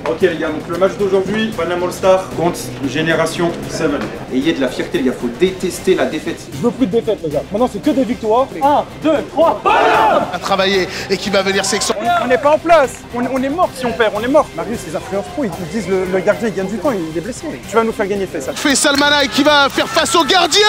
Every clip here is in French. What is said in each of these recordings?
Ok les gars, donc le match d'aujourd'hui, Paname All Star contre Génération 7. Ayez de la fierté les gars, faut détester la défaite. Je veux plus de défaites les gars, maintenant c'est que des victoires. 1, 2, 3, Paname à travailler et qui va venir section. On n'est pas en place, on est mort si on perd, on est mort. Marius, les influences pro, ils disent le gardien il gagne du temps, il est blessé. Tu vas nous faire gagner Faisal. Faisal Manaï qui va faire face au gardien.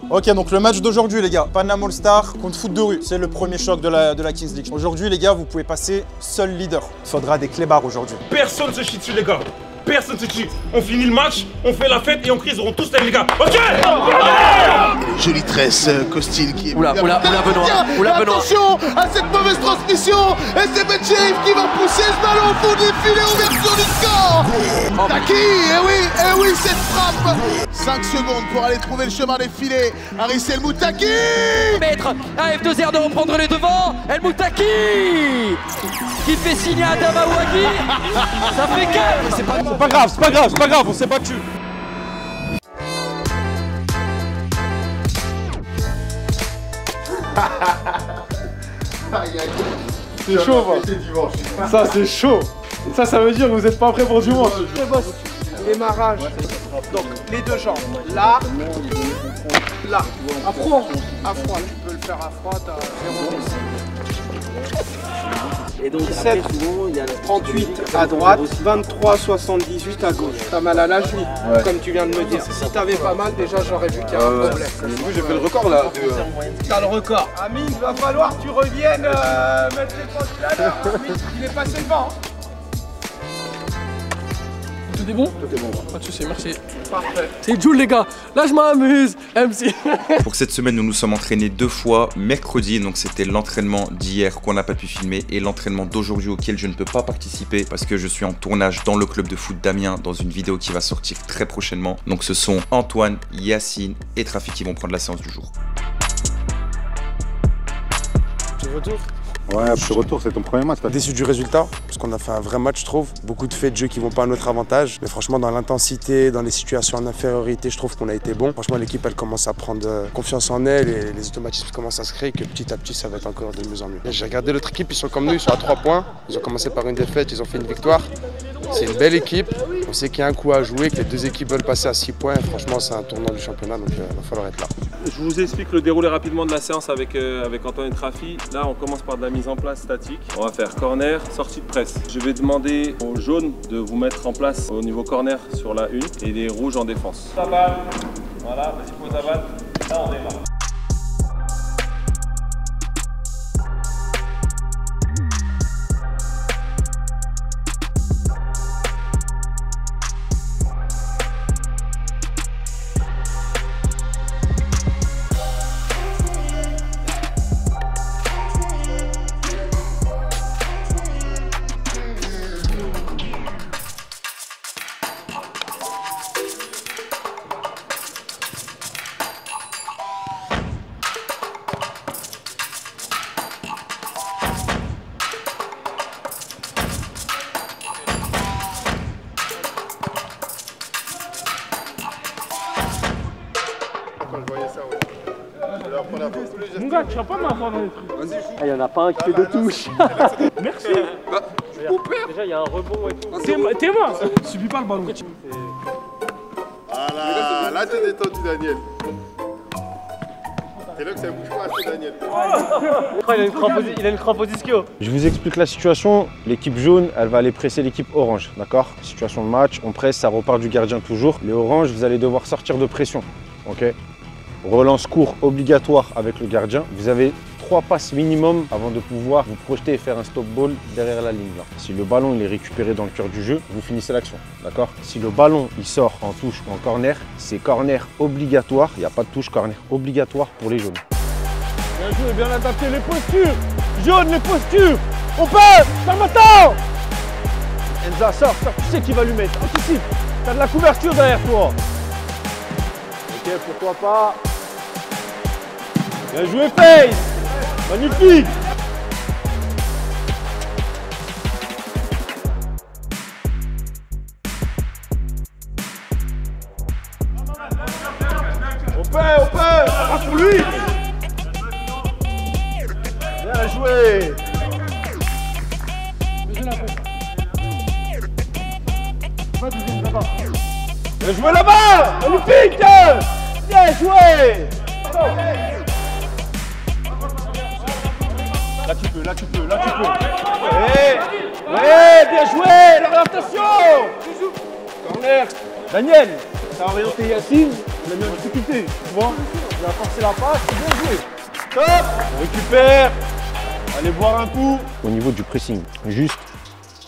Ok, donc le match d'aujourd'hui les gars, Paname All Star contre foot de rue, c'est le premier choc de la Kings League. Aujourd'hui les gars, vous pouvez passer seul leader. Il faudra des clébards aujourd'hui. Personne se chie dessus les gars. Personne se chie. On finit le match, on fait la fête et on crie, ils auront tous les gars. Ok. Jolie tresse, Costil qui est... Oula Benoît. Attention à cette mauvaise transmission. Et c'est Betcheif qui va pousser ce ballon au fond des filets, ouverture du score. Moutaki, eh oui, cette frappe. 5 secondes pour aller trouver le chemin des filets. Haris El Moutaki. Maître à F2R de reprendre les devants. El Moutaki qui fait signer à Damawagi. Ça fait 4. C'est pas grave, on s'est battu. C'est chaud, moi. Ça, c'est chaud. Ça veut dire que vous n'êtes pas prêts pour dimanche. Démarrage. Donc, les deux jambes. Là. Là. À froid. Tu peux le faire à froid, t'as 0,10. Et donc 7, il y a 38 à droite, 23, 78 à gauche. T'as mal à la cheville, comme tu viens de me dire. Si t'avais pas mal, déjà j'aurais vu qu'il y a un problème. Moi j'ai fait le record là. T'as le record. Amine, il va falloir que tu reviennes mettre les pendules à l'heure. Amine, il est passé devant. Tout est bon? Tout est bon. Pas de soucis, merci. Parfait. C'est Jules les gars, là je m'amuse, MC. Pour cette semaine, nous nous sommes entraînés 2 fois. Mercredi, donc c'était l'entraînement d'hier qu'on n'a pas pu filmer et l'entraînement d'aujourd'hui auquel je ne peux pas participer parce que je suis en tournage dans le club de foot d'Amiens dans une vidéo qui va sortir très prochainement. Donc ce sont Antoine, Yacine et Trafic qui vont prendre la séance du jour. Tu retour? Ouais, petit retour, c'est ton premier match. Déçu du résultat, parce qu'on a fait un vrai match, je trouve. Beaucoup de faits de jeu qui vont pas à notre avantage. Mais franchement, dans l'intensité, dans les situations en infériorité, je trouve qu'on a été bon. Franchement, l'équipe, elle commence à prendre confiance en elle et les automatismes commencent à se créer. Que petit à petit, ça va être encore de mieux en mieux. J'ai regardé l'autre équipe, ils sont comme nous, ils sont à 3 points. Ils ont commencé par une défaite, ils ont fait une victoire. C'est une belle équipe. On sait qu'il y a un coup à jouer, que les deux équipes veulent passer à 6 points. Franchement, c'est un tournant du championnat, donc il va falloir être là. Je vous explique le déroulé rapidement de la séance avec Antoine et Trafi. Là, on commence par de la mise en place statique. On va faire corner, sortie de presse. Je vais demander aux jaunes de vous mettre en place au niveau corner sur la 1 et les rouges en défense. La balle, voilà, vas-y pose la balle. Là, on démarre. Mon gars, tu vas pas m'avoir dans les trucs. Vas-y, joue. Il y en a pas un qui fait 2 touches. Merci. Déjà, il y a un rebond et tout. T'es mort. Subis pas le ballon. Voilà, là t'es détendu, Daniel. C'est là que ça bouge pas assez, Daniel. Il a une crampe au ischio. Je vous explique la situation. L'équipe jaune, elle va aller presser l'équipe orange, d'accord? Situation de match, on presse, ça repart du gardien toujours. Les oranges, vous allez devoir sortir de pression, ok? Relance court obligatoire avec le gardien. Vous avez 3 passes minimum avant de pouvoir vous projeter et faire un stop ball derrière la ligne là. Si le ballon il est récupéré dans le cœur du jeu, vous finissez l'action, d'accord? Si le ballon il sort en touche ou en corner, c'est corner obligatoire. Il n'y a pas de touche, corner obligatoire pour les jaunes. Bien joué, bien adapté, les postures. Jaune, les postures. On peut. Salvatore. Enza, sort, tu sais qui va lui mettre. Anticipe. T'as de la couverture derrière toi. Ok, pourquoi pas. Bien joué, Face. Magnifique. On peut. Ah, pour lui. Bien joué. Bien joué là-bas. On lui pique. Bien joué. Là tu peux, là tu peux, là tu peux. Ouais, bien joué, l'orientation. Corner. Daniel, t'as orienté Yacine, il a mis en difficulté, tu vois. Il a forcé la passe, c'est bien joué. Top. On récupère. Allez boire un coup. Au niveau du pressing, juste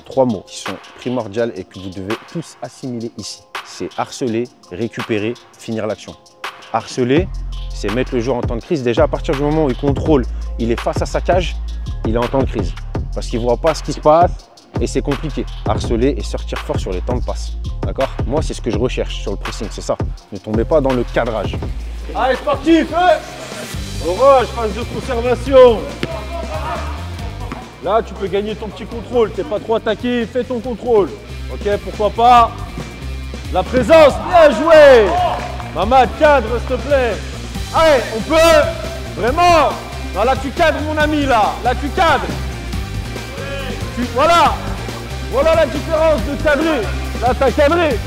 3 mots qui sont primordiaux et que vous devez tous assimiler ici. C'est harceler, récupérer, finir l'action. Harceler, c'est mettre le joueur en temps de crise. Déjà, à partir du moment où il contrôle, il est face à sa cage, il est en temps de crise. Parce qu'il ne voit pas ce qui se passe et c'est compliqué. Harceler et sortir fort sur les temps de passe. D'accord? Moi, c'est ce que je recherche sur le pressing, c'est ça. Ne tombez pas dans le cadrage. Allez, sportif, Orange, phase de conservation. Là, tu peux gagner ton petit contrôle. T'es pas trop attaqué, fais ton contrôle. Ok, pourquoi pas. La présence, bien joué. Mamad, cadre, s'il te plaît. Allez, on peut. Vraiment. Non, là, tu cadres, mon ami, là. Là, tu cadres. Voilà. Voilà la différence de cadrer. Là, t'as cadré.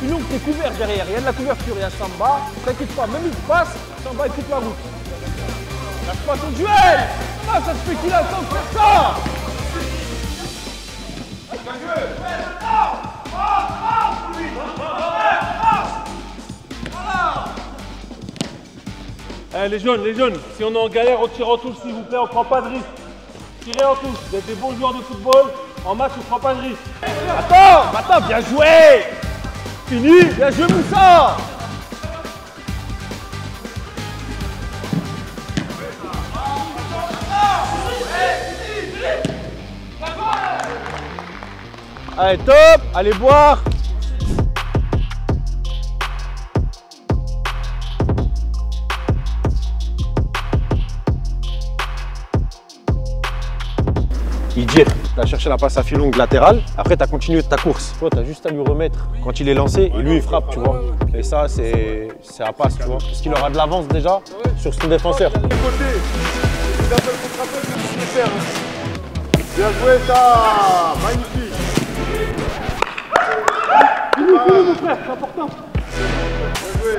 Sinon, t'es couvert derrière. Il y a de la couverture, il y a Samba. T'inquiète pas, même il passe, Samba écoute la route. Lâche pas ton duel. Ah, ça se fait qu'il a le temps de faire ça. Eh, les jeunes, si on est en galère, on tire en touche, s'il vous plaît, on prend pas de risque. Tirez en touche, vous êtes des bons joueurs de football, en match, on prend pas de risque. Attends, bien joué. Fini, bien joué Moussa. Allez, top, allez boire. Il tire, tu as cherché la passe à fil longue latérale, après tu as continué ta course. Toi, tu as juste à lui remettre quand il est lancé et lui il frappe, tu vois. Et ça, c'est à passe, tu vois. Parce qu'il aura de l'avance déjà sur son défenseur. Bien joué, ça. Magnifique. Fini, mon frère, c'est important. Bien joué.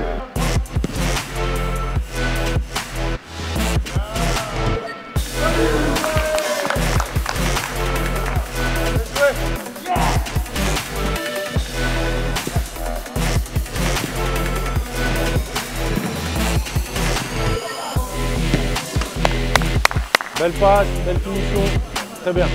Belle passe, belle finition, très bien.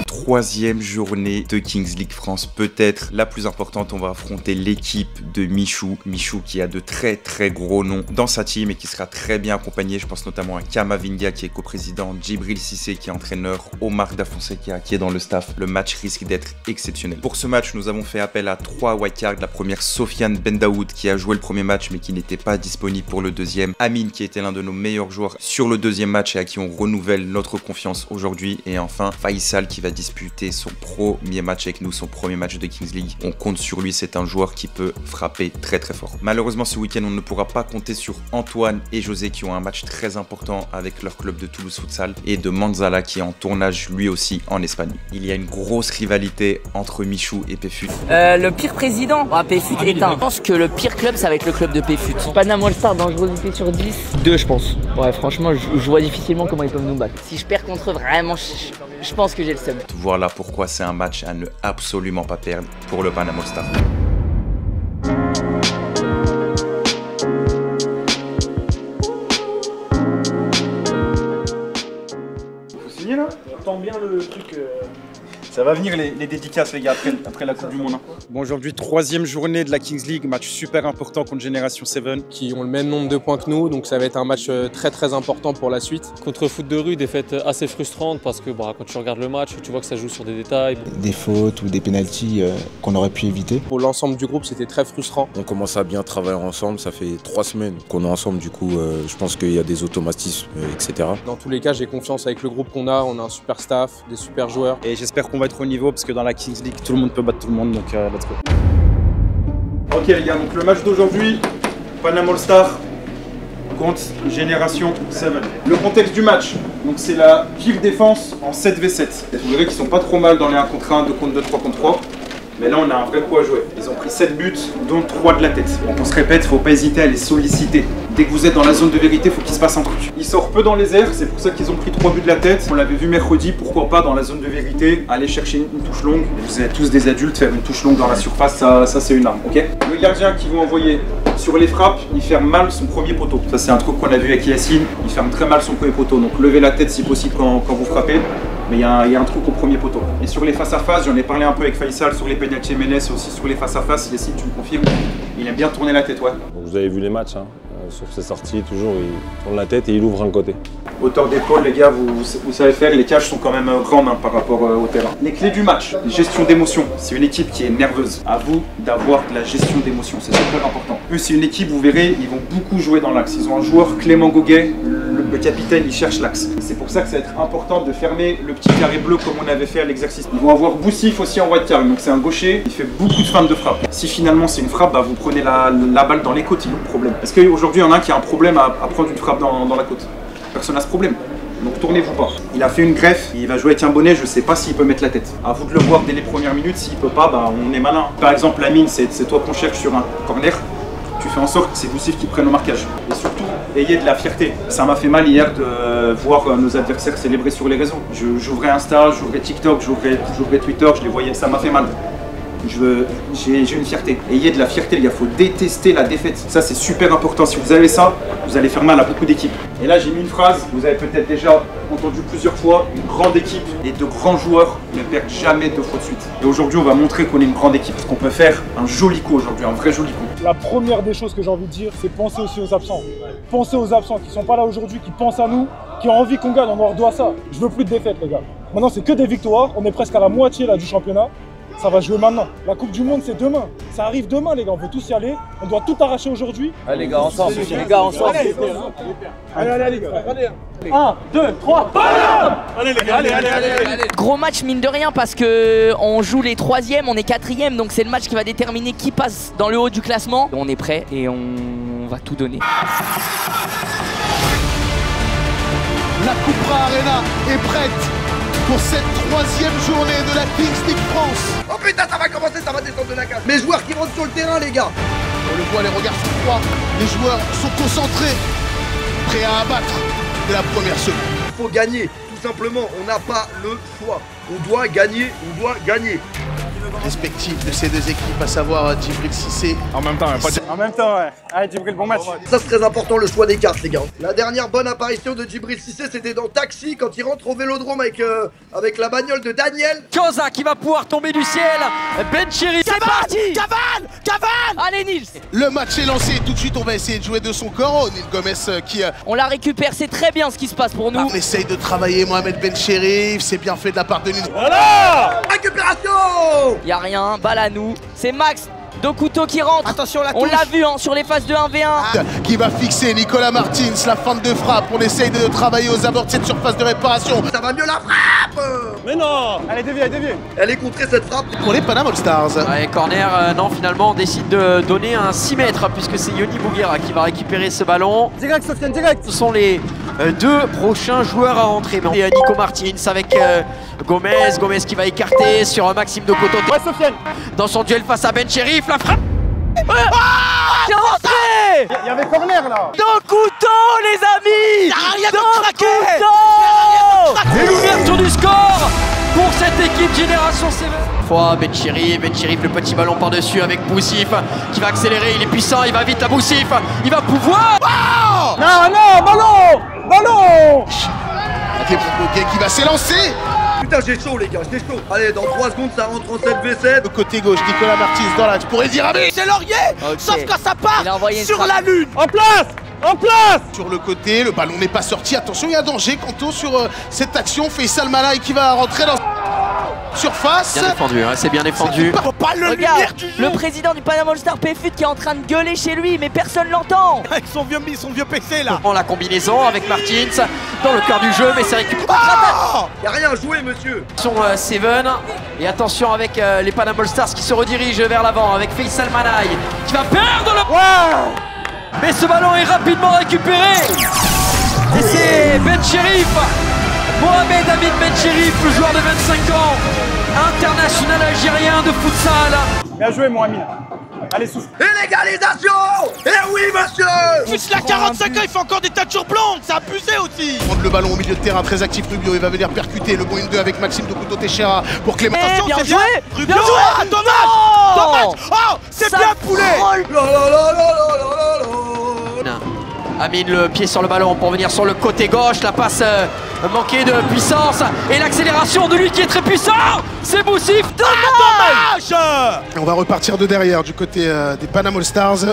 Troisième journée de Kings League France, peut-être la plus importante. On va affronter l'équipe de Michou. Michou qui a de très gros noms dans sa team et qui sera très bien accompagné. Je pense notamment à Kamavinga qui est coprésident, Djibril Cissé qui est entraîneur, Omar Da Fonseca qui est dans le staff. Le match risque d'être exceptionnel. Pour ce match, nous avons fait appel à 3 wildcards. La première, Sofiane Bendaoud qui a joué le premier match mais qui n'était pas disponible pour le deuxième. Amine qui était l'un de nos meilleurs joueurs sur le deuxième match et à qui on renouvelle notre confiance aujourd'hui. Et enfin, Faisal qui va disputer son premier match avec nous, son premier match de Kings League. On compte sur lui, c'est un joueur qui peut frapper très fort. Malheureusement, ce week-end, on ne pourra pas compter sur Antoine et José qui ont un match très important avec leur club de Toulouse Futsal et de Manzala qui est en tournage lui aussi en Espagne. Il y a une grosse rivalité entre Michou et PFUT. Le pire président, PFUT est un. Je pense que le pire club, ça va être le club de PFUT. Panam All-Star, dangerosité sur 10. 2, je pense. Ouais, franchement, je vois difficilement comment ils peuvent nous battre. Si je perds contre eux, vraiment, je pense que j'ai le seum. Voilà pourquoi c'est un match à ne absolument pas perdre pour le Panam All-Star. Faut signer là. Tends bien le truc. Ça va venir les dédicaces les gars après la Coupe du Monde. Hein. Bon aujourd'hui 3e journée de la Kings League, match super important contre Génération 7. Qui ont le même nombre de points que nous, donc ça va être un match très important pour la suite. Contre Foot de rue, défaite assez frustrante parce que quand tu regardes le match, tu vois que ça joue sur des détails. Des fautes ou des pénaltys qu'on aurait pu éviter. Pour l'ensemble du groupe c'était très frustrant. On commence à bien travailler ensemble, ça fait 3 semaines qu'on est ensemble, du coup je pense qu'il y a des automatismes, etc. Dans tous les cas j'ai confiance avec le groupe qu'on a un super staff, des super joueurs. Et j'espère qu'on va être au niveau parce que dans la Kings League tout le monde peut battre tout le monde, donc let's go. Ok les gars, donc le match d'aujourd'hui, Panama All Star contre Génération 7. Le contexte du match, donc c'est la pire défense en 7v7. Vous verrez qu'ils sont pas trop mal dans les 1 contre 1, 2 contre 2, 3 contre 3. Mais là on a un vrai coup à jouer. Ils ont pris 7 buts, dont 3 de la tête. Donc on se répète, il ne faut pas hésiter à les solliciter. Dès que vous êtes dans la zone de vérité, il faut qu'il se passe un truc. Ils sortent peu dans les airs, c'est pour ça qu'ils ont pris 3 buts de la tête. On l'avait vu mercredi, pourquoi pas dans la zone de vérité, aller chercher une touche longue. Vous êtes tous des adultes, faire une touche longue dans la surface, ça c'est une arme, ok? Le gardien qu'ils vont envoyer sur les frappes, il ferme mal son premier poteau. Ça c'est un truc qu'on a vu avec Yacine, il ferme très mal son premier poteau. Donc levez la tête si possible quand vous frappez. Mais il y a un truc au premier poteau. Et sur les face-à-face, j'en ai parlé un peu avec Faisal sur les pénaltys MNS et aussi sur les face-à-face. Yacine, tu me confirmes, il aime bien tourner la tête, ouais. Donc vous avez vu les matchs, hein. Sur ses sorties, toujours il tourne la tête et il ouvre un côté. Hauteur d'épaule, les gars, vous savez faire, les cages sont quand même grandes par rapport au terrain. Les clés du match, gestion d'émotion. C'est une équipe qui est nerveuse. À vous d'avoir de la gestion d'émotion, c'est super important. Eux, c'est une équipe, vous verrez, ils vont beaucoup jouer dans l'axe. Ils ont un joueur, Clément Goguet, le capitaine, il cherche l'axe. C'est pour ça que ça va être important de fermer le petit carré bleu comme on avait fait à l'exercice. Ils vont avoir Boussif aussi en white card, donc c'est un gaucher, il fait beaucoup de feintes de frappe. Si finalement c'est une frappe, bah, vous prenez la balle dans les côtes, il y a un problème. Parce qu'aujourd'hui, il y en a un qui a un problème à prendre une frappe dans la côte. Personne n'a ce problème. Donc tournez-vous pas. Il a fait une greffe, il va jouer avec un bonnet, je sais pas s'il peut mettre la tête. À vous de le voir dès les premières minutes, s'il peut pas, bah, on est malin. Par exemple, la mine, c'est toi qu'on cherche sur un corner. Tu fais en sorte que c'est Boussif qui prenne le marquage. Et surtout, ayez de la fierté. Ça m'a fait mal hier de voir nos adversaires célébrer sur les réseaux. J'ouvrais Insta, j'ouvrais TikTok, j'ouvrais Twitter, je les voyais, ça m'a fait mal. J'ai une fierté. Ayez de la fierté, les gars, faut détester la défaite. Ça, c'est super important. Si vous avez ça, vous allez faire mal à beaucoup d'équipes. Et là, j'ai mis une phrase, vous avez peut-être déjà entendu plusieurs fois, une grande équipe et de grands joueurs ne perdent jamais 2 fois de suite. Et aujourd'hui, on va montrer qu'on est une grande équipe. Qu'on peut faire un joli coup aujourd'hui, un vrai joli coup. La première des choses que j'ai envie de dire, c'est penser aussi aux absents. Pensez aux absents qui sont pas là aujourd'hui, qui pensent à nous, qui ont envie qu'on gagne, on leur doit ça. Je veux plus de défaites, les gars. Maintenant, c'est que des victoires. On est presque à la moitié là, du championnat. Ça va jouer maintenant. La Coupe du Monde, c'est demain. Ça arrive demain, les gars. On veut tous y aller. On doit tout arracher aujourd'hui. Allez, les gars, ensemble. Les gars, ensemble. Allez, les gars. 1, 2, 3. Allez, les gars, allez. Gros match, mine de rien, parce que on joue les 3e, on est 4e. Donc, c'est le match qui va déterminer qui passe dans le haut du classement. On est prêt et on va tout donner. La Cupra Arena est prête pour cette 3e journée de la Kings League France. Oh putain, ça va commencer, ça va descendre de la cage. Mes joueurs qui rentrent sur le terrain, les gars. On le voit, les regards sont froids. Les joueurs sont concentrés, prêts à abattre de la première seconde. Il faut gagner, tout simplement. On n'a pas le choix. On doit gagner, on doit gagner. Respectifs de ces deux équipes, à savoir Djibril Cissé. En même temps, ouais. Allez, Djibril, bon match. Ça, c'est très important, le choix des cartes, les gars. La dernière bonne apparition de Djibril Cissé, c'était dans Taxi, quand il rentre au Vélodrome avec la bagnole de Daniel. Koza qui va pouvoir tomber du ciel. Ben Chiri, c'est parti. Cavale. Allez, Nils. Le match est lancé, tout de suite, on va essayer de jouer de son corps. Nils Gomez qui... On la récupère, c'est très bien ce qui se passe pour nous. On essaye de travailler Mohamed Ben Chérif, c'est bien fait de la part de Nils. Voilà. Récupération. Y'a rien, balle à nous. C'est Max de couteau qui rentre. Attention la touche. On l'a vu hein, sur les phases de 1v1. Qui va fixer Nicolas Martins, la feinte de frappe. On essaye de travailler aux abords de cette surface de réparation. Ça va mieux la frappe. Mais non. Allez, déviez. Elle est contrée cette frappe. Pour les Panama All Stars. Ouais, corner, non, finalement on décide de donner un 6 mètres puisque c'est Yoni Bouguera qui va récupérer ce ballon. Direct, Sofiane, direct. Ce sont les 2 prochains joueurs à rentrer. Et Nico Martins avec Gomez qui va écarter sur Maxime de Coton. Ouais, Sofiane. Dans son duel face à Ben Chérif, la frappe. C'est rentré. Il y avait corner là. Dans couteau, les amis. Dans couteau. Et l'ouverture du score pour cette équipe Génération 7. Fois Ben Chérif, le petit ballon par-dessus avec Boussif qui va accélérer, il est puissant, il va vite à Boussif, il va pouvoir. Non, ballon. Qui va s'élancer. Putain, j'ai chaud, les gars, j'ai chaud. Allez, dans 3 secondes, ça rentre en 7v7. Le côté gauche, Nicolas Martins dans l'axe pour Eddie Rami. C'est Laurier. Sauf quand ça part sur la lune. En place. En place. Sur le côté, le ballon n'est pas sorti. Attention, il y a danger. Kanto sur cette action. Faisal Manaï qui va rentrer dans surface. Bien défendu, hein, c'est bien défendu. Regarde, le président du Panama All-Star PFUT qui est en train de gueuler chez lui, mais personne l'entend. Avec son vieux PC là. La combinaison avec Martins dans le cœur du jeu, mais c'est récupéré. Y'a rien à jouer, monsieur. Attention Seven, et attention avec les Panama All-Stars qui se redirigent vers l'avant avec Faisal Manaï qui va perdre le... Mais ce ballon est rapidement récupéré. Et c'est Ben Cherif, Mohamed Amin Ben Cherif, le joueur de 25 ans, international algérien de futsal. Bien joué, mon ami. Allez, souffle. Et légalisation. Eh oui, monsieur. Plus la 45 ans, il fait encore des tâtures blanches. C'est abusé aussi. Prendre le ballon au milieu de terrain, très actif Rubio. Il va venir percuter le bon 1-2 avec Maxime de Couteau Teixeira pour Clément. Attention, bien c'est joué. Rubio, Bien joué. dommage. Dommage. Oh, c'est bien poulet. Amine le pied sur le ballon pour venir sur le côté gauche, la passe manquée de puissance et l'accélération de lui qui est très puissant, c'est Boussif. Dommage. Et on va repartir de derrière du côté des Panama All-Stars.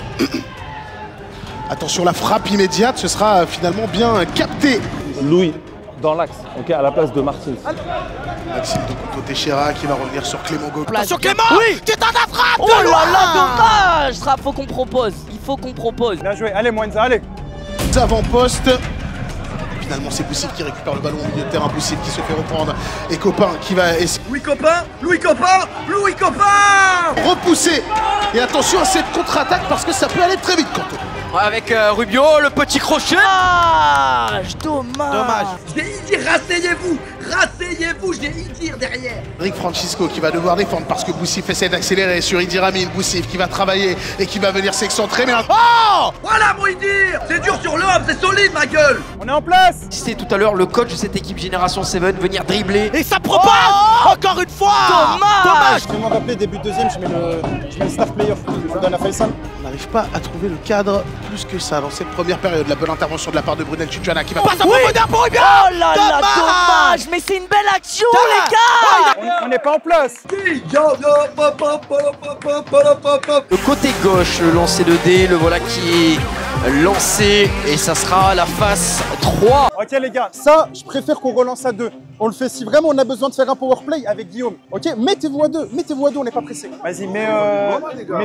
Attention, la frappe immédiate, ce sera finalement bien capté. Louis dans l'axe, ok, à la place de Martins. Maxime de Couteau Teixeira qui va revenir sur Clément Gaugue. Attention Clément. Oui. Tu t'en as frappe. Oh là là, dommage. Faut qu'on propose, il faut qu'on propose. Bien joué, allez Moenza, allez. Avant-poste. Finalement, c'est Boussif qui récupère le ballon au milieu de terrain. Boussif qui se fait reprendre. Et Copain qui va essayer. Louis Copain. Louis Copain. Louis Copain. Repousser. Et attention à cette contre-attaque parce que ça peut aller très vite, Kanto. Avec Rubio, le petit crochet. Dommage. J'ai Idir, rasseyez-vous. Rasseyez-vous, j'ai Idir derrière. Rick Francisco qui va devoir défendre parce que Boussif essaie d'accélérer sur Idir Amin. Boussif qui va travailler et qui va venir s'excentrer. Mais oh, voilà mon Idir. C'est dur sur l'homme, c'est solide ma gueule. On est en place. C'était tout à l'heure le coach de cette équipe Génération 7 venir dribbler. Et ça propage. Encore une fois. Dommage. Je demande d'appeler début de deuxième, je mets le star player. Je donne à Faisal. On n'arrive pas à trouver le cadre plus que ça dans cette première période. La bonne intervention de la part de Brunel Tudjana qui va passer pour Rubio. Oh là là, dommage. Mais c'est une belle action, les gars. On n'est pas en place. Le côté gauche, le lancer de dé, le voilà qui est lancé et ça sera la phase 3. Ok les gars, ça je préfère qu'on relance à 2. On le fait si vraiment on a besoin de faire un powerplay avec Guillaume. Ok, mettez-vous à 2, on n'est pas pressé. Vas-y, mets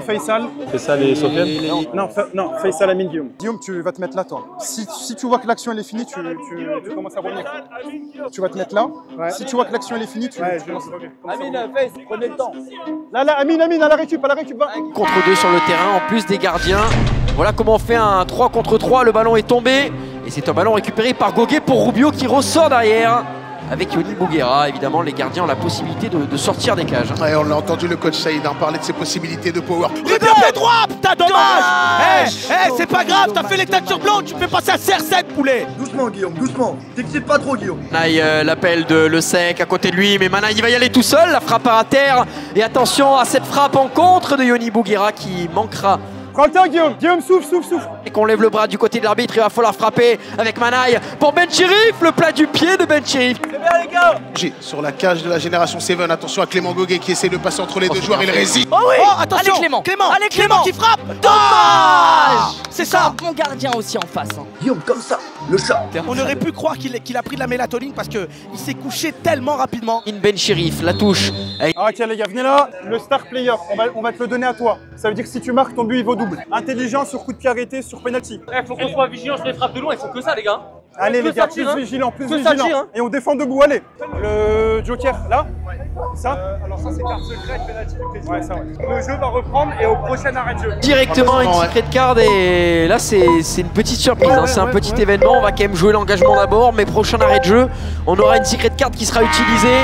Faisal. Faisal et Sofiane. Non, Faisal, Amine, Guillaume. Guillaume, tu vas te mettre là toi. Si tu vois que l'action elle est finie, tu commences à revenir. Tu vas te mettre là. Ouais. Si tu vois que l'action elle est finie, tu commences à revenir. Amine, prenez le temps. Là, Amine, à la récup, va. Contre 2 sur le terrain, en plus des gardiens. Voilà comment on fait un 3 contre 3, le ballon est tombé. Et c'est un ballon récupéré par Goguet pour Rubio qui ressort derrière. Avec Yoni Bouguera, évidemment, les gardiens ont la possibilité de sortir des cages. Ouais, on l'a entendu le coach Saïd parler de ses possibilités de power. Rubio pied droit, putain, dommage. C'est pas grave, t'as fait les têtures blanches, tu fais passer à CR7, poulet. Doucement, Guillaume, doucement. T'excites pas trop, Guillaume. Manaï, l'appel de Le Sec à côté de lui, mais Manaï, il va y aller tout seul, la frappe à terre. Et attention à cette frappe en contre de Yoni Bouguera qui manquera. Prends le temps, Guillaume. Guillaume, souffle. Et qu'on lève le bras du côté de l'arbitre, il va falloir frapper avec Manaï pour Ben Cherif, le plat du pied de Ben Cherif. C'est bien, les gars. Sur la cage de la Génération 7, attention à Clément Goguet qui essaie de passer entre les deux joueurs, il résiste. Oh oui. Attention. Allez Clément qui frappe. Dommage. C'est ça. Un bon gardien aussi en face. Guillaume, comme ça, le chat. On aurait pu croire qu'il a pris de la mélatonine parce qu'il s'est couché tellement rapidement. Ben Cherif, la touche. Ok les gars, venez là. Le star player, on va te le donner à toi. Ça veut dire que si tu marques, ton but il vaut double. Intelligence sur coup de pied arrêté, sur penalty. Faut qu'on soit vigilant sur les frappes de loin, il faut que ça les gars. Allez les gars, plus vigilant. Et on défend debout, allez. Le joker, là. Ça alors ça c'est carte secrète, penalty du président. Ouais, ça ouais. Le jeu va reprendre et au prochain arrêt de jeu. Directement une secret card et là c'est une petite surprise, c'est un petit événement. On va quand même jouer l'engagement d'abord, mais prochain arrêt de jeu, on aura une secret card qui sera utilisée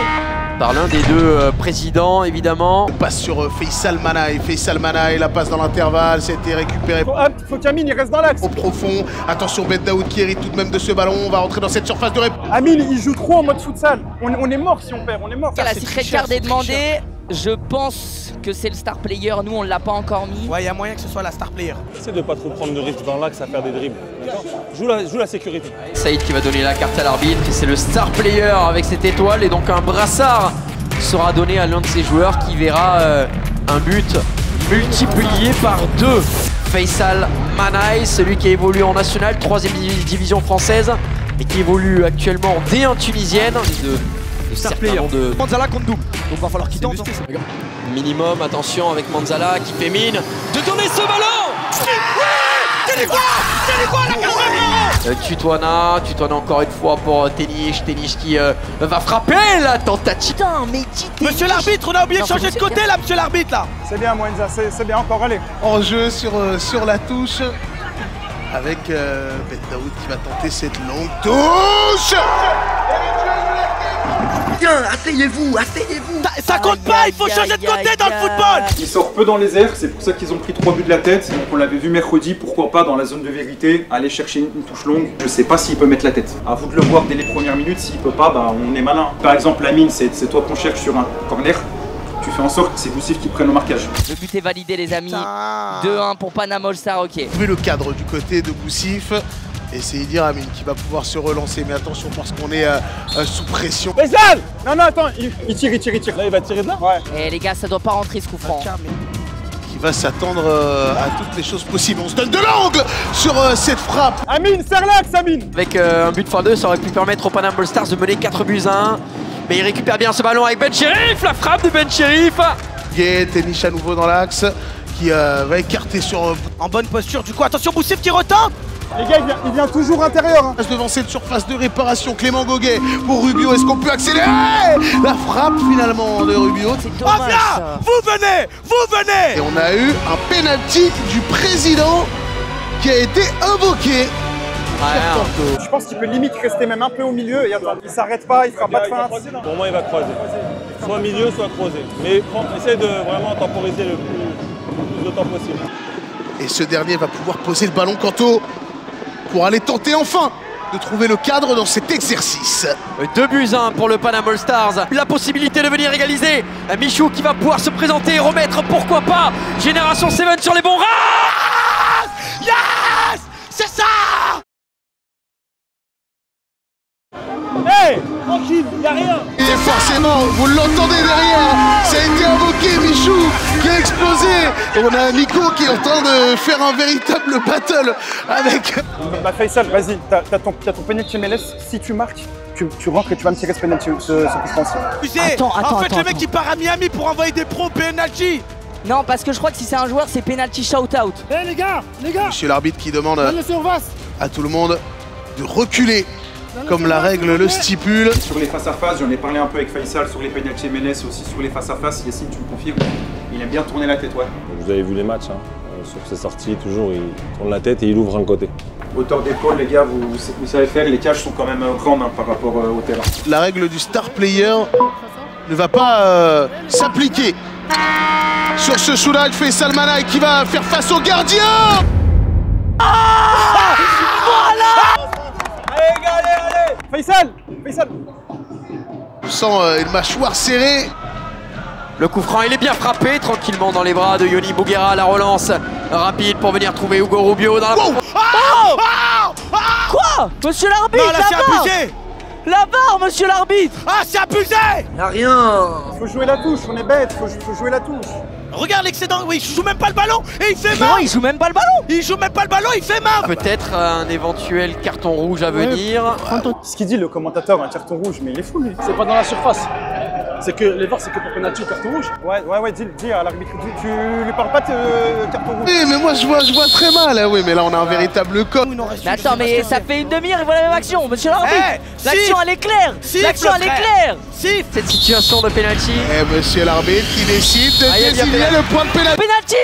par l'un des deux présidents évidemment. On passe sur Faisal Manaï, la passe dans l'intervalle, c'était récupéré. Faut qu'Amine il reste dans l'axe. Au profond, attention Ben Daoud qui hérite tout de même de ce ballon, on va rentrer dans cette surface de réponse. Amine il joue trop en mode futsal, on est mort si on perd, on est mort. La secret card est demandée. Je pense que c'est le star player, nous on l'a pas encore mis. Ouais, il y a moyen que ce soit la star player. Essaie de pas trop prendre de risques dans l'axe à faire des dribbles. D'accord ? Joue la sécurité. Saïd qui va donner la carte à l'arbitre, et c'est le star player avec cette étoile, et donc un brassard sera donné à l'un de ses joueurs qui verra un but multiplié par 2. Faisal Manaï, celui qui a évolué en national, 3e division française, et qui évolue actuellement en D1 tunisienne. De star player. Manzala contre double, donc va falloir qu'il tente. Minimum, attention avec Manzala qui fait mine de donner ce ballon. C'est quoi la carrière? Tutoina encore une fois pour Téniche qui va frapper la tentative. Putain, mais Monsieur l'arbitre, on a oublié de changer de côté là, monsieur l'arbitre là. C'est bien, Moenza, c'est bien, encore, allez. En jeu sur la touche, avec Ben Daoud qui va tenter cette longue touche. Tiens, asseyez-vous. Ça compte pas, il faut changer de côté dans le football. Il sort peu dans les airs, c'est pour ça qu'ils ont pris 3 buts de la tête. Donc on l'avait vu mercredi, pourquoi pas dans la zone de vérité, aller chercher une touche longue. Je sais pas s'il peut mettre la tête. À vous de le voir dès les premières minutes, s'il peut pas, bah on est malin. Par exemple, Lamine, c'est toi qu'on cherche sur un corner. Tu fais en sorte que c'est Boussif qui prenne le marquage. Le but est validé les amis. 2-1 pour Panama All Star, ok. Trouvez le cadre du côté de Boussif. Et c'est Idi Amine qui va pouvoir se relancer. Mais attention parce qu'on est sous pression. Faisal! Non, attends, il tire. Là, il va tirer de là? Ouais. Et les gars, ça doit pas rentrer ce coup franc. Qui va s'attendre à toutes les choses possibles. On se donne de l'angle sur cette frappe. Amine, serre l'axe, Amine! Avec un but x2, ça aurait pu permettre aux Panama All Stars de mener 4 buts à 1. Mais il récupère bien ce ballon avec Ben Cherif, la frappe de Ben Cherif. Téniche à nouveau dans l'axe qui va écarter sur... en bonne posture du coup. Attention Boussif qui retente. Les gars, il vient toujours intérieur. Hein. Devant cette surface de réparation, Clément Goguet pour Rubio. Est-ce qu'on peut accélérer? La frappe finalement de Rubio. C'est dommage, ça. Vous venez. Et on a eu un penalty du président qui a été invoqué. Je pense qu'il peut limite rester même un peu au milieu et attends, il s'arrête pas, il fera pas de feinte. Pour moi, il va croiser. Soit milieu, soit croisé. Mais essaie de vraiment temporiser le plus de temps possible. Et ce dernier va pouvoir poser le ballon Kanto pour aller tenter enfin de trouver le cadre dans cet exercice. 2 buts 1 pour le Panama All Stars. La possibilité de venir égaliser. Michou qui va pouvoir se présenter et remettre, pourquoi pas, Génération 7 sur les bons rails. Yes! C'est ça! Hey! Tranquille, y'a rien! Et forcément, vous l'entendez derrière, ça a été invoqué, Michou qui a explosé. Et on a Nico qui est en train de faire un véritable battle avec... Bah Faisal, vas-y, t'as ton penalty MLS, si tu marques, tu rentres et tu vas me tirer ce penalty, ce coup. Attends, en fait, le mec il part à Miami pour envoyer des pros penalty. Non, parce que je crois que si c'est un joueur, c'est penalty shout-out. Eh les gars! Monsieur l'arbitre qui demande à tout le monde de reculer. Comme la règle le stipule. Sur les face-à-face, j'en ai parlé un peu avec Faisal sur les penalty MLS, aussi sur les face-à-face. Yassine, tu me confirmes, il aime bien tourner la tête, ouais. Vous avez vu les matchs, hein. Sur ses sorties, toujours, il tourne la tête et il ouvre un côté. Hauteur d'épaule, les gars, vous savez faire, les cages sont quand même grandes par rapport au terrain. La règle du star player ne va pas s'appliquer sur ce Soulaj Faisal Manaï qui va faire face au gardien. Allez! Faisal! On sent une mâchoire serrée. Le coup franc, il est bien frappé, tranquillement dans les bras de Yoni Bouguera. La relance rapide pour venir trouver Hugo Rubio dans la... Quoi? Monsieur l'arbitre, non, là, c'est abusé. La barre, monsieur l'arbitre. Ah, c'est abusé. Y'a rien. Faut jouer la touche, on est bête, faut jouer la touche. Regarde l'excédent, oui, il joue même pas le ballon et il fait mal. Non, il joue même pas le ballon. Il joue même pas le ballon, il fait mal. Peut-être un éventuel carton rouge à venir. Ce qu'il dit le commentateur, un carton rouge, mais il est fou lui. C'est pas dans la surface. C'est que les VAR, c'est que pour penalty ou carton rouge. Ouais, dis à l'arbitre, tu lui parles pas de carton rouge. Oui, mais moi je vois très mal, hein. Oui, mais là on a un véritable cop. Mais attends, mais ça fait une demi-heure, il voit la même action, monsieur l'arbitre. L'action elle est claire. L'action elle est claire. Cette situation de penalty. Et monsieur l'arbitre qui décide de désigner le point de penalty. Penalty.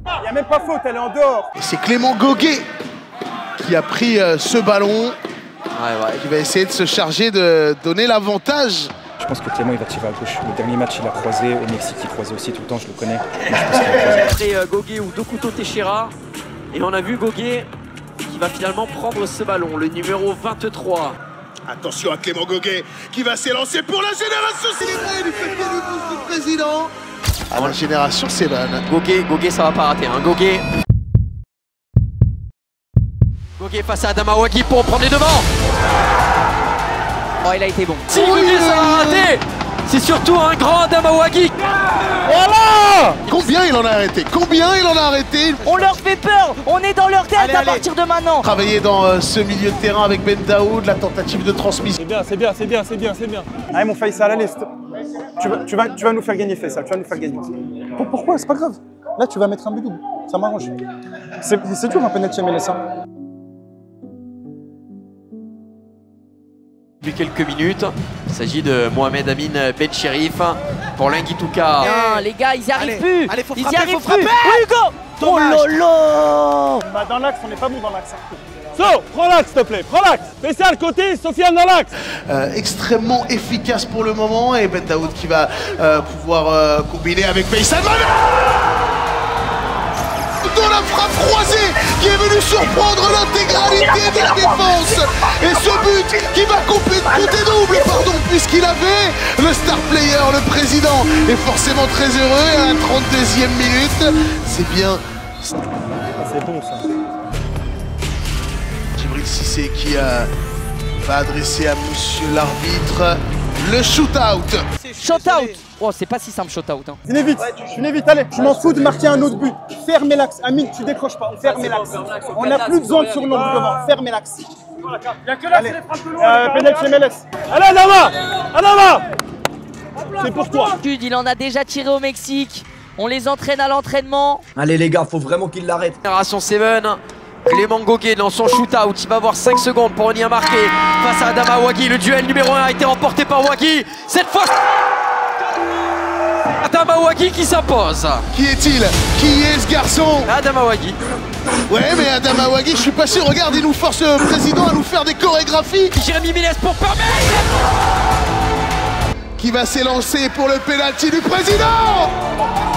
Il y a même pas faute, elle est en dehors. Et c'est Clément Goguet qui a pris ce ballon. Qui va essayer de se charger de donner l'avantage. Je pense que Clément il va tirer à gauche. Le dernier match il a croisé, au Mexique il croisait aussi tout le temps, je le connais. Mais je pense qu'il va croiser. Après Goguet ou Dokuto Teixeira. Et on a vu Goguet qui va finalement prendre ce ballon, le numéro 23. Attention à Clément Goguet qui va s'élancer pour la génération célébrée du fait du boost du président. À la génération Seven. Goguet, ça va pas rater. Hein. Goguet face à Adama Wagi pour prendre les devants. Oh, il a été bon. Si Goguet, ça va rater. C'est surtout un grand Adama Wagi. Voilà. Combien il en a arrêté? Combien il en a arrêté? On leur fait peur. On est dans leur tête à partir de maintenant. Travailler dans ce milieu de terrain avec Ben Daoud, la tentative de transmission. C'est bien. Allez mon Faisal, allez, tu vas nous faire gagner Faisal, tu vas nous faire gagner. Pourquoi? C'est pas grave. Là tu vas mettre un but double, ça m'arrange. C'est dur un penalty MLS. Depuis quelques minutes, il s'agit de Mohamed Amin Ben Cherif pour l'Inguitouka. Les gars, ils y arrivent plus. Allez, faut ils frapper, y arrivent faut frapper. plus. Hugo. Oh lolo. Bah dans l'axe, on n'est pas bon dans l'axe. So, prends l'axe s'il te plaît, prends l'axe. Faisal côté, Sofiane dans l'axe. Extrêmement efficace pour le moment et Ben Daoud qui va pouvoir combiner avec Faisal Mana dans la frappe croisée qui est venue surprendre l'intégralité de la défense et ce but qui va compléter double puisqu'il avait le star player, le président est forcément très heureux et à la 32e minute c'est bien. C'est bon ça. Djibril Cissé qui va adresser à monsieur l'arbitre le shoot-out. Shoot-out. Oh, c'est pas si simple, shoot-out. Hein. Venez vite, allez. Je m'en fous de marquer un autre but. Fermez l'axe. Amine, tu décroches pas. Fermez l'axe. On n'a plus besoin de surnombre devant. Fermez l'axe. Il n'y a que là, c'est les frappes de loin. Penalty MLS. Allez, Adama. C'est pour toi. Il en a déjà tiré au Mexique. On les entraîne à l'entraînement. Allez les gars, faut vraiment qu'il l'arrête. Génération 7. Clément Goguet dans son shootout, il va avoir 5 secondes pour venir marquer face à Adama Wagi. Le duel numéro 1 a été remporté par Wagi. Cette fois, Adama Wagi qui s'impose. Qui est-il? Qui est ce garçon? Adama Wagi. Ouais, mais Adama Wagi, je suis pas sûr. Regarde, il nous force le président à nous faire des chorégraphies. Jérémy Ménez pour permettre. Qui va s'élancer pour le penalty du président.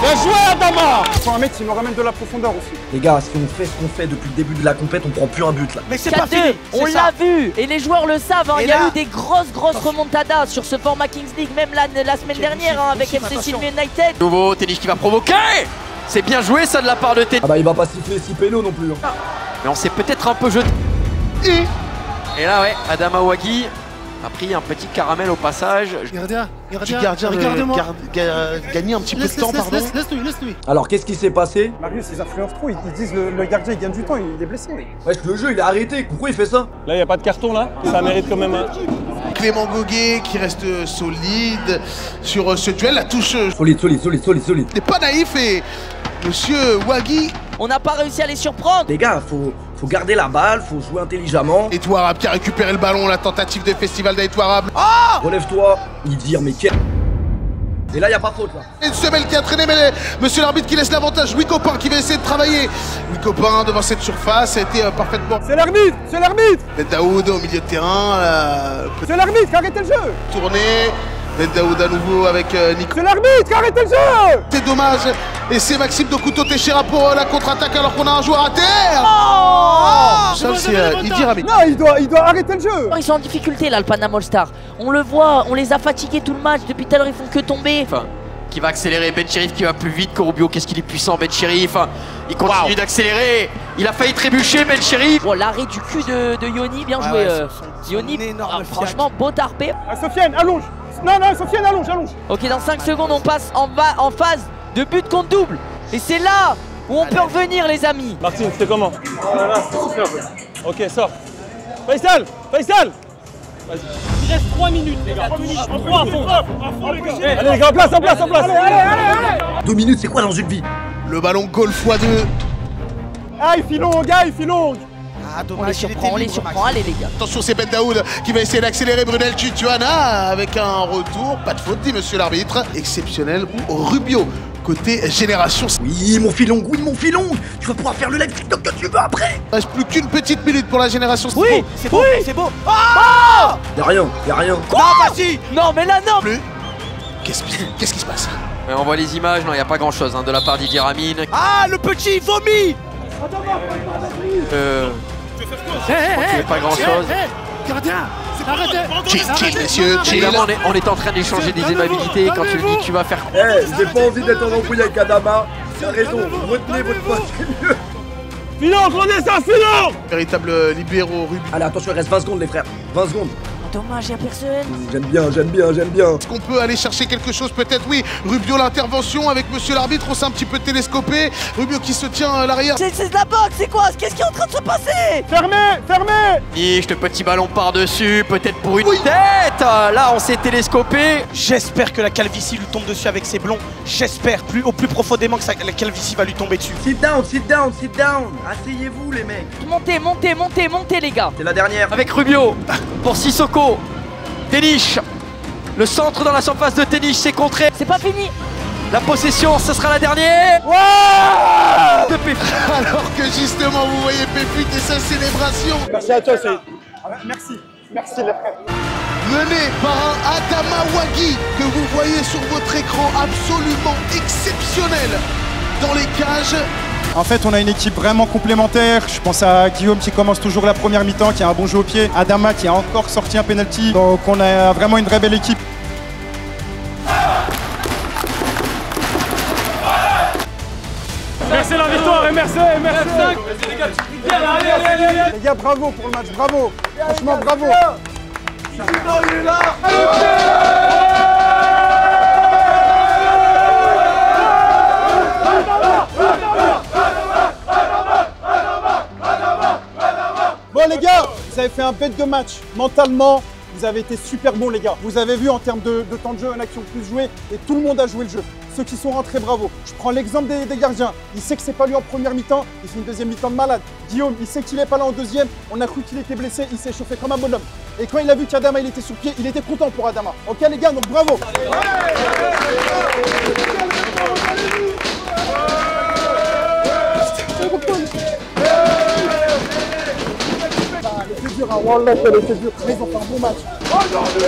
Bien joué Adama. Faut un mec qui nous ramène de la profondeur aussi. Les gars, si on fait ce qu'on fait depuis le début de la compète, on prend plus un but là. Mais c'est pas fini. On l'a vu et les joueurs le savent. Hein. Il y a eu des grosses remontadas sur ce format Kings League, même la semaine dernière hein, avec FC Sydney United. Nouveau tennis qui va provoquer. C'est bien joué ça de la part de tennis. Ah bah il va pas siffler 6 pénaux non plus. Hein. Mais on s'est peut-être un peu jeté. Et là ouais, Adama Wagi a pris un petit caramel au passage. Gardien, regarde-moi. Gagner un petit peu de temps, pardon. Laisse-lui. Alors, qu'est-ce qui s'est passé? Marius, ils influencent trop. Ils disent le gardien, il gagne du temps, il est blessé. Ouais, le jeu, il est arrêté. Pourquoi il fait ça? Là, il n'y a pas de carton, là. Ça mérite quand même un... Clément Goguet qui reste solide sur ce duel. La touche... Solide. N'est pas naïf et... Monsieur Wagi... On n'a pas réussi à les surprendre. Les gars, faut garder la balle, faut jouer intelligemment. Etouarab qui a récupéré le ballon, la tentative de festival d'Etouarab. Ah! Relève-toi, il dire mais quel... Et là, il n'y a pas faute là. Une semelle qui a traîné, mais monsieur l'arbitre qui laisse l'avantage. Louis Copin qui va essayer de travailler. Louis Copin devant cette surface a été parfaitement... C'est l'arbitre. Ben Daoud au milieu de terrain. C'est l'arbitre, arrêtez le jeu. Tourné. Ben Daoud à nouveau avec Nico. C'est l'arbitre, arrêtez le jeu. C'est dommage. Et c'est Maxime de Couteau Teixeira pour la contre-attaque alors qu'on a un joueur à terre. Ça c'est Idir Hamid. Non, il doit arrêter le jeu. Ils sont en difficulté là, le Panama All Star. On le voit, on les a fatigués tout le match. Depuis tout à l'heure, ils font que tomber. Enfin, qui va accélérer. Ben Cherif qui va plus vite que Rubio. Qu'est-ce qu'il est puissant, Ben Cherif. Il continue d'accélérer. Il a failli trébucher, Ben Cherif. Oh, l'arrêt du cul de Yoni, bien joué. Yoni, franchement, beau tarpé. Sofiane, allonge. Non, Sofiane, allonge. Ok, dans 5 secondes, on passe en phase de but contre double. Et c'est là où on peut revenir, les amis. Martine, c'était comment? Là, c'était soufflé un peu. Ok, sors. Faisal. Vas-y. Il reste 3 minutes, les gars. 3 minutes. En 3, à fond, les gars. Allez, les gars, en place. Allez. 2 minutes, c'est quoi dans une vie? Le ballon goal x2. Ah, il file longue. Ah, dommage, on les surprend, allez les gars. Attention, c'est Ben Daoud qui va essayer d'accélérer Brunel Tutuana avec un retour. Pas de faute, dit monsieur l'arbitre. Exceptionnel. Rubio, côté génération. Oui, mon filon. Tu vas pouvoir faire le live TikTok que tu veux après. Il reste plus qu'une petite minute pour la génération. Oui, c'est beau. Ah! Y'a rien. Quoi? Non, mais là, non. Plus. Qu'est-ce qui se passe? On voit les images, non, il n'y a pas grand chose de la part d'Idir Amin. Ah, le petit vomi. Pas grand chose. Gardien, Arrêtez. Chill, messieurs, chill. Évidemment, on est en train d'échanger des aimabilités. Quand tu lui dis que tu vas faire. Eh, j'ai pas envie d'être en embrouille avec Adama. T'as raison, retenez votre pote, c'est mieux. Philo, prenez ça, Philo. Véritable libéraux, Rubio. Allez, attention, il reste 20 secondes, les frères. 20 secondes. Dommage, y'a personne. J'aime bien, j'aime bien, j'aime bien. Est-ce qu'on peut aller chercher quelque chose peut-être? Oui, Rubio l'intervention avec monsieur l'arbitre, on s'est un petit peu télescopé. Rubio qui se tient à l'arrière. C'est de la boxe, c'est quoi? Qu'est-ce qui est en train de se passer? Fermez, fermez. Niche, le petit ballon par-dessus, peut-être pour une tête. Là, on s'est télescopé. J'espère que la calvitie lui tombe dessus avec ses blonds. J'espère au plus profondément que la calvitie va lui tomber dessus. Sit down, sit down, sit down. Asseyez-vous, les mecs. Montez, montez, montez, montez, les gars. C'est la dernière. Avec Rubio pour Sissoko. Téniche. Le centre dans la surface de Téniche, c'est contré. C'est pas fini. La possession, ce sera la dernière. Ouais de Péfut. Alors que justement, vous voyez Péfut et sa célébration. Merci à toi, Saïd. Merci. Merci, les frères. Mené par un Adama Ouagui que vous voyez sur votre écran, absolument exceptionnel dans les cages. En fait, on a une équipe vraiment complémentaire. Je pense à Guillaume qui commence toujours la première mi-temps, qui a un bon jeu au pied. Adama qui a encore sorti un penalty. Donc on a vraiment une vraie belle équipe. Merci la victoire et merci. Les gars, bravo pour le match, bravo. Franchement, bravo. Bon les gars, vous avez fait un bête de match. Mentalement, vous avez été super bons les gars. Vous avez vu en termes de temps de jeu, une action plus jouée et tout le monde a joué le jeu. Ceux qui sont rentrés, bravo. Je prends l'exemple des gardiens. Il sait que c'est pas lui en première mi-temps, il fait une deuxième mi-temps de malade. Guillaume, il sait qu'il n'est pas là en deuxième. On a cru qu'il était blessé, il s'est chauffé comme un bonhomme. Et quand il a vu qu'Adama il était sur pied, il était content pour Adama. Ok les gars, donc bravo. C'est dur, hein. Wallah, c'est dur. Mais ils ont fait un bon match. Aujourd'hui,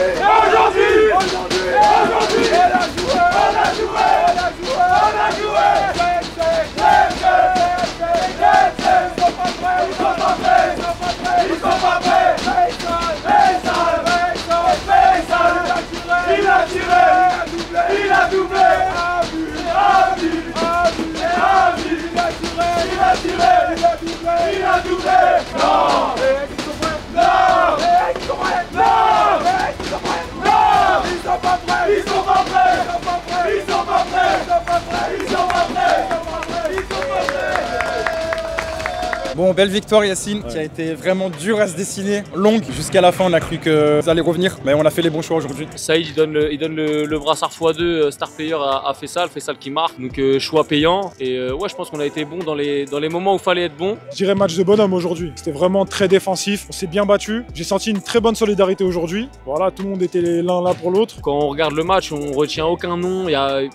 Bon, belle victoire Yacine, qui a été vraiment dure à se dessiner, longue. Jusqu'à la fin, on a cru que ça allait revenir, mais on a fait les bons choix aujourd'hui. Saïd, il donne le brassard x2, star player à Faisal qui marque, donc choix payant. Et ouais, je pense qu'on a été bon dans les moments où il fallait être bon. Je dirais match de bonhomme aujourd'hui. C'était vraiment très défensif, on s'est bien battu. J'ai senti une très bonne solidarité aujourd'hui. Voilà, tout le monde était l'un là pour l'autre. Quand on regarde le match, on retient aucun nom.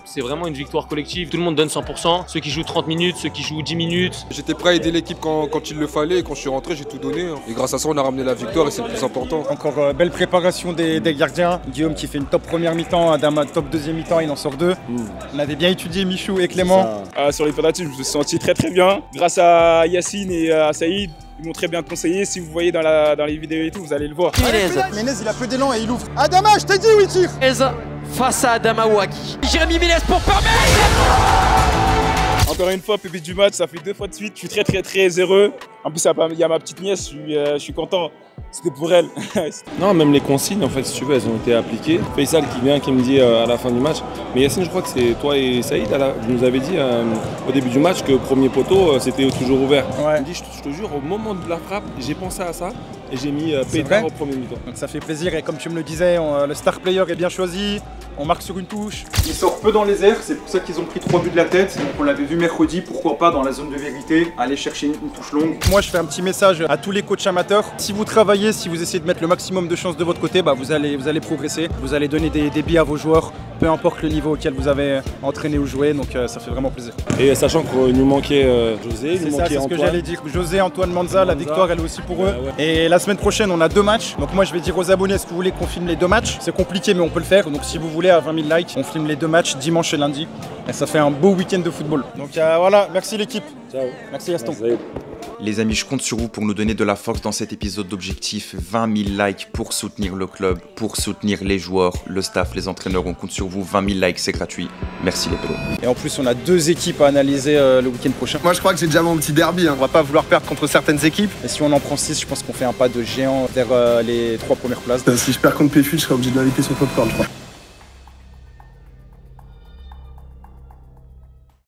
C'est vraiment une victoire collective. Tout le monde donne 100%. Ceux qui jouent 30 minutes, ceux qui jouent 10 minutes. J'étais prêt à aider l'équipe quand il le fallait. Et quand je suis rentré, j'ai tout donné. Et grâce à ça, on a ramené la victoire et c'est le plus important. Encore belle préparation des gardiens. Guillaume qui fait une top première mi-temps, Adama top deuxième mi-temps, il en sort 2. On avait bien étudié Michou et Clément. Sur les pénaltys, je me suis senti très bien. Grâce à Yacine et à Saïd, ils m'ont très bien conseillé. Si vous voyez dans les vidéos et tout, vous allez le voir. Ménez, il a peu d'élan et il ouvre. Adama, je t'ai dit où il tire. Face à Adama Ouagui. Jérémy Ménez pour permettre. Encore une fois, pépite du match, ça fait 2 fois de suite. Je suis très heureux. En plus, il y a ma petite nièce, je suis content. C'était pour elle. Non, même les consignes, en fait, si tu veux, elles ont été appliquées. Faisal qui vient, qui me dit à la fin du match. Mais Yacine, je crois que c'est toi et Saïd, vous nous avez dit au début du match que premier poteau, c'était toujours ouvert. Ouais. Il me dit, je te jure, au moment de la frappe, j'ai pensé à ça et j'ai mis Pétard au premier mi-temps. Donc ça fait plaisir et comme tu me le disais, le star player est bien choisi. On marque sur une touche. Il sort peu dans les airs, c'est pour ça qu'ils ont pris 3 buts de la tête. Donc on l'avait vu mercredi, pourquoi pas dans la zone de vérité, aller chercher une touche longue. Moi je fais un petit message à tous les coachs amateurs. Si vous travaillez, si vous essayez de mettre le maximum de chances de votre côté, vous allez progresser. Vous allez donner des billes à vos joueurs, peu importe le niveau auquel vous avez entraîné ou joué. Donc ça fait vraiment plaisir. Et sachant qu'il nous manquait José, il nous manquait Antoine. C'est ce que j'allais dire. José, Antoine, Manza, la victoire elle est aussi pour eux. Ouais. Et la semaine prochaine on a 2 matchs. Donc moi je vais dire aux abonnés, est-ce que vous voulez qu'on filme les 2 matchs? C'est compliqué mais on peut le faire. Donc si vous voulez à 20 000 likes, on filme les 2 matchs dimanche et lundi. Et ça fait un beau week-end de football. Donc voilà, merci l'équipe. Ciao. Merci Gaston. Merci. Les amis, je compte sur vous pour nous donner de la force dans cet épisode d'Objectif. 20 000 likes pour soutenir le club, pour soutenir les joueurs, le staff, les entraîneurs. On compte sur vous. 20 000 likes, c'est gratuit. Merci les pélos. Et en plus, on a 2 équipes à analyser le week-end prochain. Moi, je crois que c'est déjà mon petit derby. On va pas vouloir perdre contre certaines équipes. Et si on en prend 6, je pense qu'on fait un pas de géant vers les 3 premières places. Si je perds contre Péfut, je serai obligé de l'inviter sur Popcorn, je crois.